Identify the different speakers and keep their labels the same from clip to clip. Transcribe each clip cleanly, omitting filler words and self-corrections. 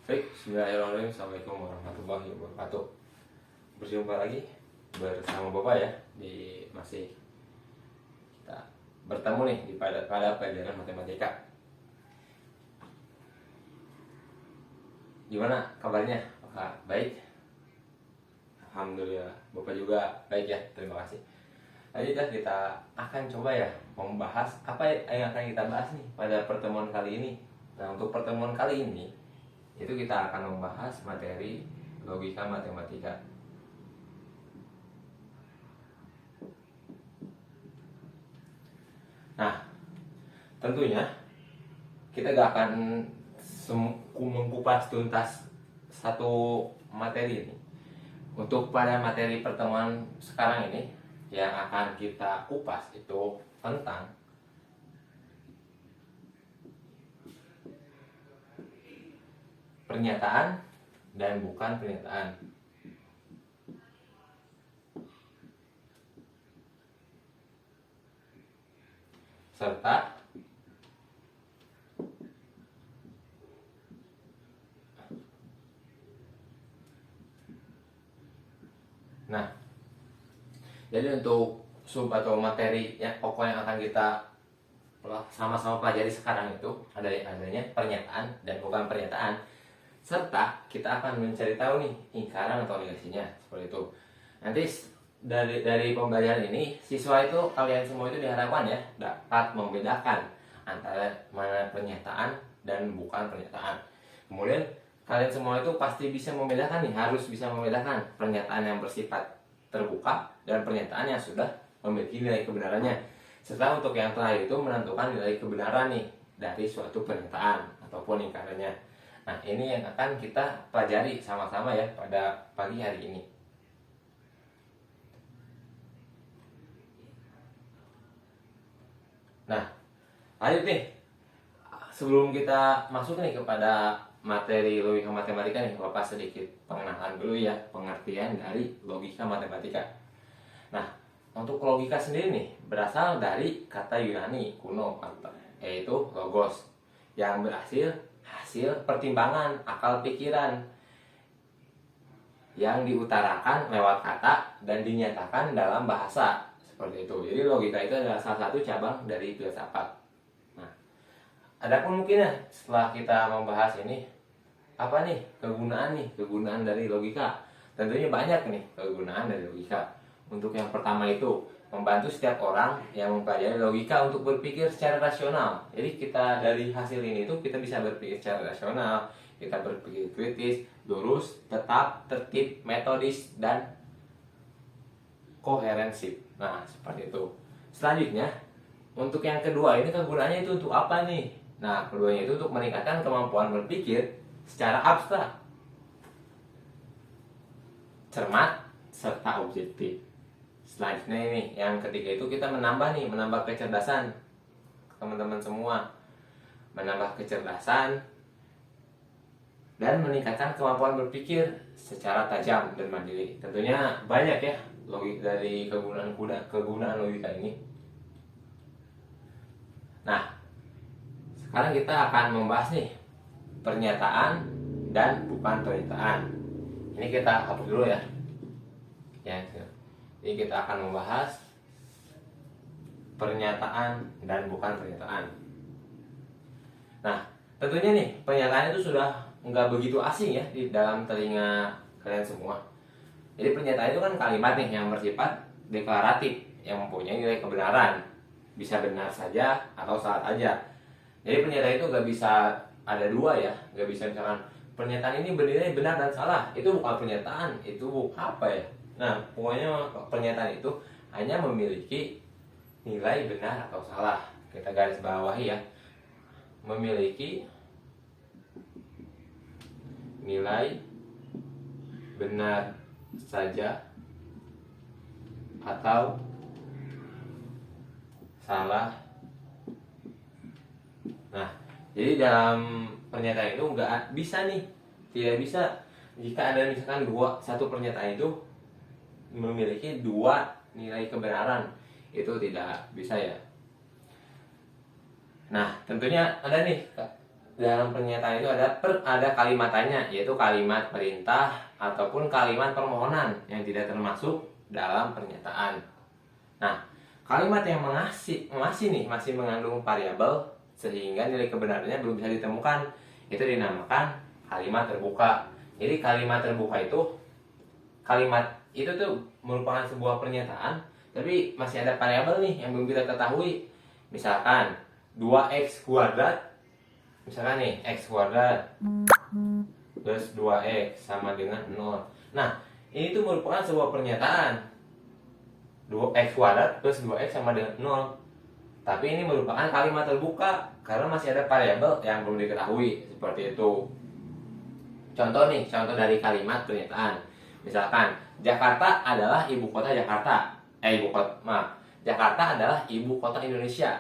Speaker 1: Baik, bismillahirrahmanirrahim. Assalamualaikum warahmatullahi wabarakatuh. Berjumpa lagi bersama Bapak ya. Masih kita bertemu nih pada pelajaran matematika. Gimana kabarnya? Apakah baik? Alhamdulillah, Bapak juga baik ya. Terima kasih. Lanjut ya, kita akan coba ya membahas apa yang akan kita bahas nih pada pertemuan kali ini. Nah, untuk pertemuan kali ini itu kita akan membahas materi logika matematika. Nah, tentunya kita gak akan mengupas tuntas satu materi ini. Untuk pada materi pertemuan sekarang ini yang akan kita kupas itu tentang pernyataan dan bukan pernyataan. Serta jadi untuk sub atau materi yang pokok yang akan kita sama-sama pelajari sekarang itu adanya pernyataan dan bukan pernyataan, serta kita akan mencari tahu nih lingkaran atau negasinya seperti itu. Nanti dari pembelajaran ini siswa itu kalian semua itu diharapkan ya dapat membedakan antara mana pernyataan dan bukan pernyataan. Kemudian kalian semua itu pasti bisa membedakan nih, harus bisa membedakan pernyataan yang bersifat terbuka dan pernyataan yang sudah memiliki nilai kebenarannya. Serta untuk yang terakhir itu menentukan nilai kebenaran nih dari suatu pernyataan ataupun lingkarannya. Nah, ini yang akan kita pelajari sama-sama ya pada pagi hari ini. Nah, lanjut nih. Sebelum kita masuk nih kepada materi logika matematika nih, Bapak sedikit pengenalan dulu ya, pengertian dari logika matematika. Nah, untuk logika sendiri nih berasal dari kata Yunani kuno yaitu logos, yang berhasil hasil pertimbangan akal pikiran yang diutarakan lewat kata dan dinyatakan dalam bahasa seperti itu. Jadi logika itu adalah salah satu cabang dari filsafat. Nah, ada pun mungkin ya setelah kita membahas ini apa nih kegunaan dari logika. Tentunya banyak nih kegunaan dari logika. Untuk yang pertama itu membantu setiap orang yang mempelajari logika untuk berpikir secara rasional. Jadi kita dari hasil ini itu kita bisa berpikir secara rasional, kita berpikir kritis, lurus, tetap, tertib, metodis, dan koherensif. Nah, seperti itu. Selanjutnya, untuk yang kedua ini kegunaannya itu untuk apa nih? Nah, keduanya itu untuk meningkatkan kemampuan berpikir secara abstrak, cermat, serta objektif. Selanjutnya ini yang ketiga itu kita menambah kecerdasan teman-teman semua, menambah kecerdasan dan meningkatkan kemampuan berpikir secara tajam dan mandiri. Tentunya banyak ya dari kegunaan logika ini. Nah, sekarang kita akan membahas nih pernyataan dan bukan pernyataan. Ini kita hapus dulu ya. Jadi kita akan membahas pernyataan dan bukan pernyataan. Nah, tentunya nih pernyataan itu sudah nggak begitu asing ya di dalam telinga kalian semua. Jadi pernyataan itu kan kalimat nih yang bersifat deklaratif, yang mempunyai nilai kebenaran, bisa benar saja atau salah aja. Jadi pernyataan itu nggak bisa ada dua ya, nggak bisa misalkan pernyataan ini bernilai benar dan salah, itu bukan pernyataan, itu apa ya. Nah, pokoknya pernyataan itu hanya memiliki nilai benar atau salah. Kita garis bawahi ya, memiliki nilai benar saja atau salah. Nah, jadi dalam pernyataan itu nggak bisa nih, tidak bisa jika ada misalkan satu pernyataan itu memiliki dua nilai kebenaran, itu tidak bisa ya. Nah, tentunya ada nih dalam pernyataan itu ada kalimatannya, yaitu kalimat perintah ataupun kalimat permohonan yang tidak termasuk dalam pernyataan. Nah, kalimat yang masih mengandung variabel sehingga nilai kebenarannya belum bisa ditemukan, itu dinamakan kalimat terbuka. Jadi kalimat terbuka itu tuh merupakan sebuah pernyataan, tapi masih ada variabel nih yang belum kita ketahui. Misalkan 2x kuadrat, misalkan nih x kuadrat plus 2x sama dengan 0. Nah, ini tuh merupakan sebuah pernyataan. 2x kuadrat plus 2x sama dengan 0. Tapi ini merupakan kalimat terbuka karena masih ada variabel yang belum diketahui, seperti itu. Contoh dari kalimat pernyataan. Misalkan Jakarta adalah ibu kota Jakarta. Jakarta adalah ibu kota Indonesia.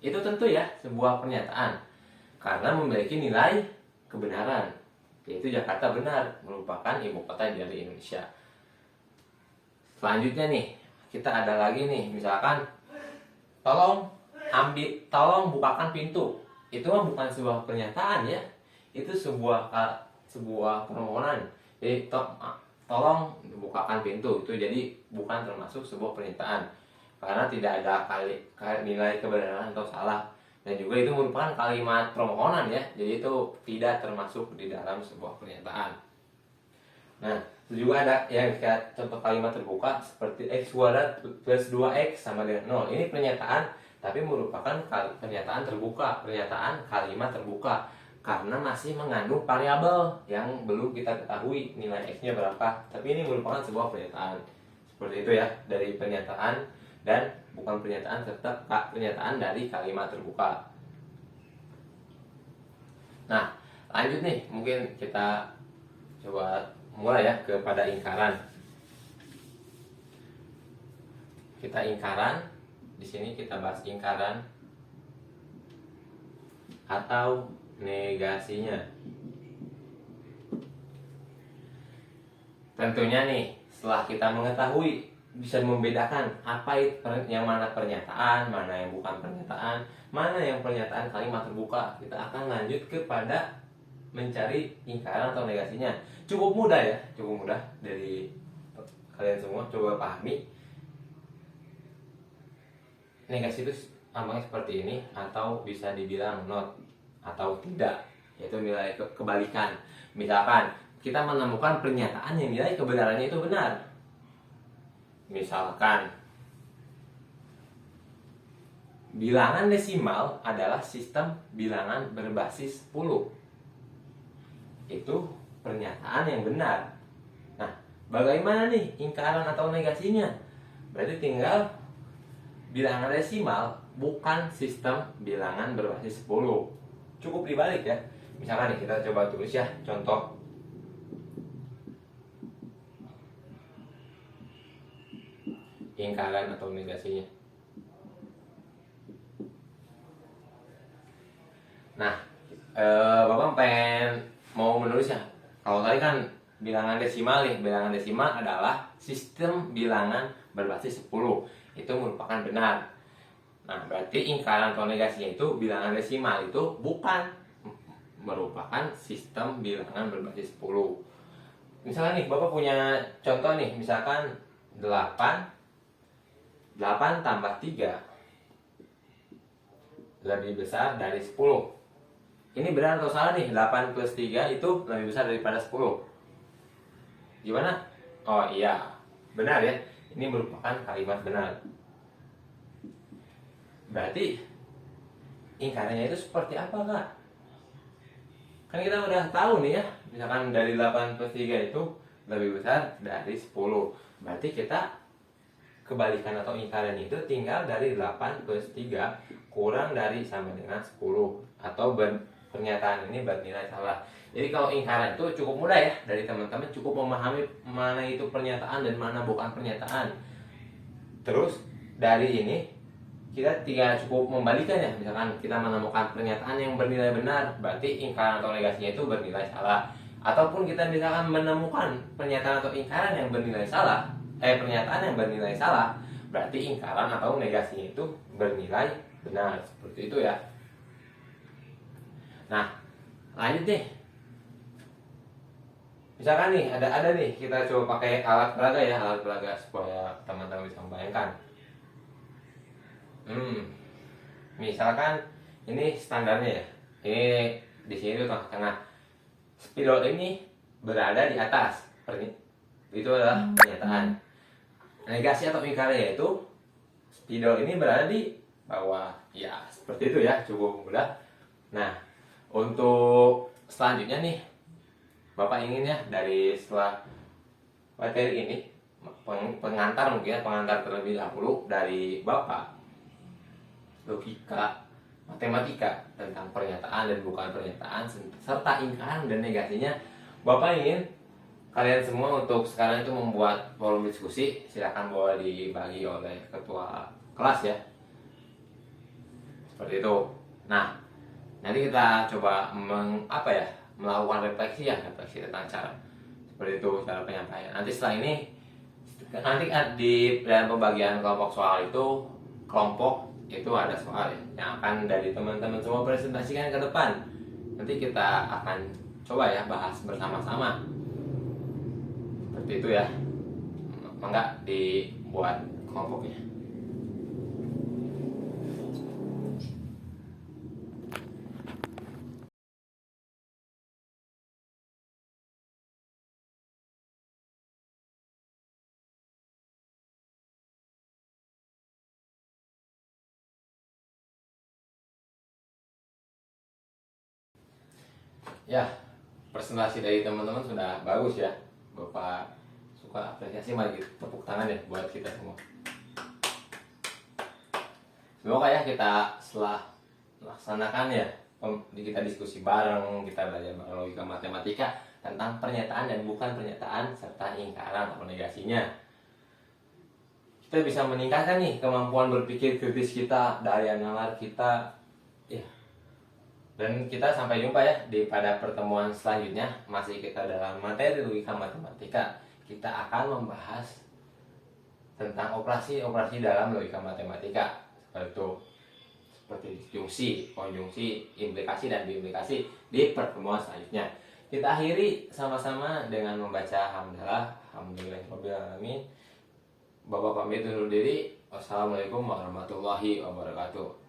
Speaker 1: Itu tentu ya sebuah pernyataan karena memiliki nilai kebenaran, yaitu Jakarta benar merupakan ibu kota dari Indonesia. Selanjutnya nih, kita ada lagi nih, misalkan tolong bukakan pintu. Itu mah bukan sebuah pernyataan ya, itu sebuah permohonan. Jadi tolong bukakan pintu, itu jadi bukan termasuk sebuah pernyataan karena tidak ada nilai kebenaran atau salah, dan juga itu merupakan kalimat permohonan ya, jadi itu tidak termasuk di dalam sebuah pernyataan. Nah, juga ada yang contoh kalimat terbuka seperti x kuadrat plus 2x sama dengan 0. Ini pernyataan tapi merupakan pernyataan terbuka, pernyataan kalimat terbuka karena masih mengandung variabel yang belum kita ketahui nilai x-nya berapa. Tapi ini merupakan sebuah pernyataan. Seperti itu ya, dari pernyataan dan bukan pernyataan serta pernyataan dari kalimat terbuka. Nah, lanjut nih, mungkin kita coba mulai ya kepada ingkaran. Kita ingkaran. Di sini kita bahas ingkaran atau negasinya. Tentunya nih, setelah kita mengetahui, bisa membedakan apa yang mana pernyataan, mana yang bukan pernyataan, mana yang pernyataan kalimat terbuka, kita akan lanjut kepada mencari ingkaran atau negasinya. Cukup mudah ya, cukup mudah dari kalian semua. Coba pahami. Negasi itu gampangnya seperti ini, atau bisa dibilang not atau tidak, yaitu nilai kebalikan. Misalkan kita menemukan pernyataan yang nilai kebenarannya itu benar. Misalkan bilangan desimal adalah sistem bilangan berbasis 10. Itu pernyataan yang benar. Nah, bagaimana nih ingkaran atau negasinya? Berarti tinggal bilangan desimal bukan sistem bilangan berbasis 10. Cukup dibalik ya. Misalkan nih, kita coba tulis ya contoh. Ingkaran atau negasinya. Nah, Bapak pengen mau menulis ya. Kalau tadi kan bilangan desimal nih, bilangan desimal adalah sistem bilangan berbasis 10. Itu merupakan benar. Nah, berarti ingkaran atau negasinya itu bilangan desimal itu bukan merupakan sistem bilangan berbasis 10. Misalkan nih, Bapak punya contoh nih, misalkan 8 tambah 3 lebih besar dari 10. Ini benar atau salah nih? 8 plus 3 itu lebih besar daripada 10. Gimana? Oh iya, benar ya. Ini merupakan kalimat benar. Berarti ingkarannya itu seperti apa, Kak? Kan kita udah tahu nih ya, misalkan dari 8 plus 3 itu lebih besar dari 10. Berarti kita kebalikan atau ingkarannya itu tinggal dari 8 plus 3 kurang dari sama dengan 10. Atau pernyataan ini bernilai salah. Jadi kalau ingkaran itu cukup mudah ya, dari teman-teman cukup memahami mana itu pernyataan dan mana bukan pernyataan. Terus dari ini kita tinggal cukup membalikan ya. Misalkan kita menemukan pernyataan yang bernilai benar, berarti ingkaran atau negasinya itu bernilai salah. Ataupun kita misalkan menemukan pernyataan atau ingkaran yang bernilai salah, pernyataan yang bernilai salah, berarti ingkaran atau negasinya itu bernilai benar. Seperti itu ya. Nah, lanjut nih. Misalkan nih ada nih kita coba pakai alat peraga ya, alat peraga supaya teman-teman bisa membayangkan. Misalkan ini standarnya ya. Ini di sini tuh tengah-tengah. Spidol ini berada di atas. Itu adalah pernyataan. Negasi atau ingkarnya yaitu spidol ini berada di bawah. Ya, seperti itu ya, cukup mudah. Nah, untuk selanjutnya nih, Bapak ingin ya dari setelah materi ini pengantar mungkin ya, pengantar terlebih dahulu dari Bapak logika matematika tentang pernyataan dan bukan pernyataan serta ingkaran dan negasinya. Bapak ingin kalian semua untuk sekarang itu membuat forum diskusi, silakan boleh dibagi oleh ketua kelas ya, seperti itu. Nah, nanti kita coba melakukan refleksi tentang cara seperti itu, cara penyampaian. Nanti setelah ini di dalam pembagian kelompok soal itu, kelompok itu ada soal ya, yang akan dari teman-teman semua presentasikan ke depan. Nanti kita akan coba ya bahas bersama-sama seperti itu ya. Mangga dibuat kelompoknya. Ya, presentasi dari teman-teman sudah bagus ya. Bapak suka apresiasi, mari tepuk tangan ya buat kita semua. Semoga ya kita setelah melaksanakan ya, kita diskusi bareng, kita belajar logika matematika tentang pernyataan dan bukan pernyataan serta ingkaran atau negasinya. Kita bisa meningkatkan nih kemampuan berpikir kritis kita, daya nalar kita ya. Dan kita sampai jumpa ya pada pertemuan selanjutnya. Masih kita dalam materi logika matematika. Kita akan membahas tentang operasi-operasi dalam logika matematika, seperti disjungsi, konjungsi, implikasi dan biimplikasi di pertemuan selanjutnya. Kita akhiri sama-sama dengan membaca hamdalah. Alhamdulillahirabbil alamin. Bapak pamit undur diri. Wassalamualaikum warahmatullahi wabarakatuh.